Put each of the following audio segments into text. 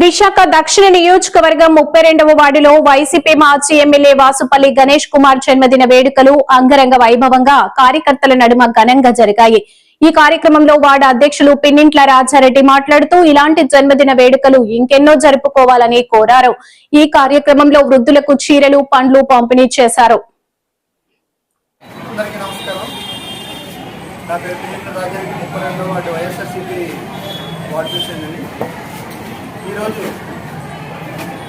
విశాఖ దక్షిణ నియోజకవర్గం 32వ వార్డులో వైసీపీ మాజీ ఎమ్మెల్యే వాసుపల్లి గణేష్ కుమార్ జన్మదిన వేడుకలు అంగరంగ వైభవంగా కార్యకర్తల నడుమ ఘనంగా జరిగాయి. ఈ కార్యక్రమంలో వార్డు అధ్యక్షులు పిన్నింట్ల రాజారెడ్డి మాట్లాడుతూ ఇలాంటి జన్మదిన వేడుకలు ఇంకెన్నో జరుపుకోవాలని కోరారు. ఈ కార్యక్రమంలో వృద్ధులకు చీరలు, పండ్లు పంపిణీ చేశారు. ఈరోజు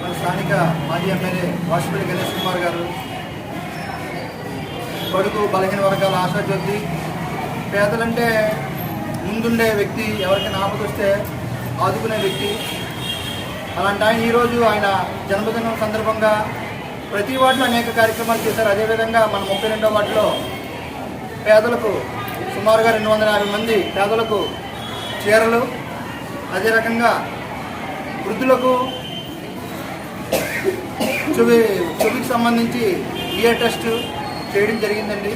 మన స్థానిక మాజీ ఎమ్మెల్యే వాసుపల్లి గణేష్ కుమార్ గారు బడుగు బలహీన వర్గాల ఆశాజ్యోతి, పేదలంటే ముందుండే వ్యక్తి, ఎవరికైనా ఆపద వస్తే ఆదుకునే వ్యక్తి. అలాంటి ఆయన ఈరోజు ఆయన జన్మదినం సందర్భంగా ప్రతి వార్డులో అనేక కార్యక్రమాలు చేశారు. అదేవిధంగా మన 32వ వార్డులో పేదలకు సుమారుగా 250 మంది పేదలకు చీరలు, అదే రకంగా వృద్ధులకు చెవికి సంబంధించి ఇయర్ టెస్ట్ చేయడం జరిగిందండి.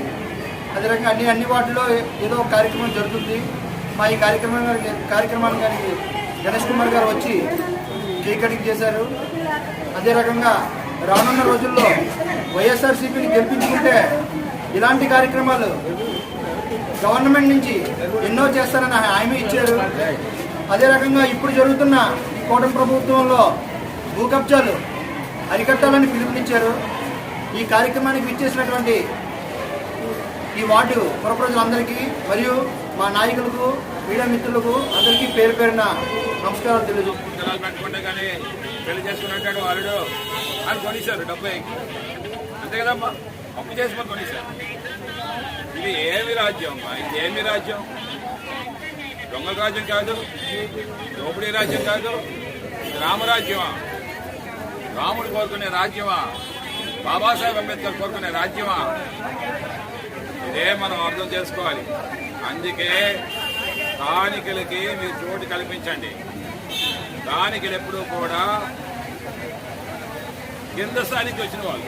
అదే రకంగా అన్ని వాటిలో ఏదో కార్యక్రమం జరుగుతుంది. మా ఈ కార్యక్రమానికి గణేష్ కుమార్ గారు వచ్చి కేక్ కటింగ్ చేశారు. అదే రకంగా రానున్న రోజుల్లో వైఎస్ఆర్సీపీని గెలిపించుకుంటే ఇలాంటి కార్యక్రమాలు గవర్నమెంట్ నుంచి ఎన్నో చేస్తారని హామీ ఇచ్చారు. అదే రకంగా ఇప్పుడు జరుగుతున్న కూటమి ప్రభుత్వంలో భూ కబ్జాలు అరికట్టాలని పిలుపునిచ్చారు. ఈ కార్యక్రమానికి విచ్చేసినటువంటి ఈ వార్డు పుర ప్రజలందరికీ మరియు మా నాయకులకు, మీడియా మిత్రులకు అందరికీ పేరు పేరున నమస్కారాలు తెలియజేస్తున్నాను. పెట్టుకుంటే కానీ పెళ్లి చేసుకున్నట్టు వాళ్ళు అని కొనిశారు, డబ్బు అంతే కదమ్మా, అప్పు చేసుకొని కొనిశారు. ఇది ఏమి రాజ్యం అమ్మా, ఇది ఏమి రాజ్యం? దొంగల రాజ్యం కాదు, దోపిడీ రాజ్యం కాదు, రామరాజ్యమా? రాముడు కోరుకునే రాజ్యమా? బాబాసాహెబ్ అంబేద్కర్ కోరుకునే రాజ్యమా? ఇదే మనం అర్థం చేసుకోవాలి. అందుకే స్థానికులకి మీరు చోటు కల్పించండి. స్థానికులు ఎప్పుడూ కూడా కింద స్థానికి వచ్చిన వాళ్ళు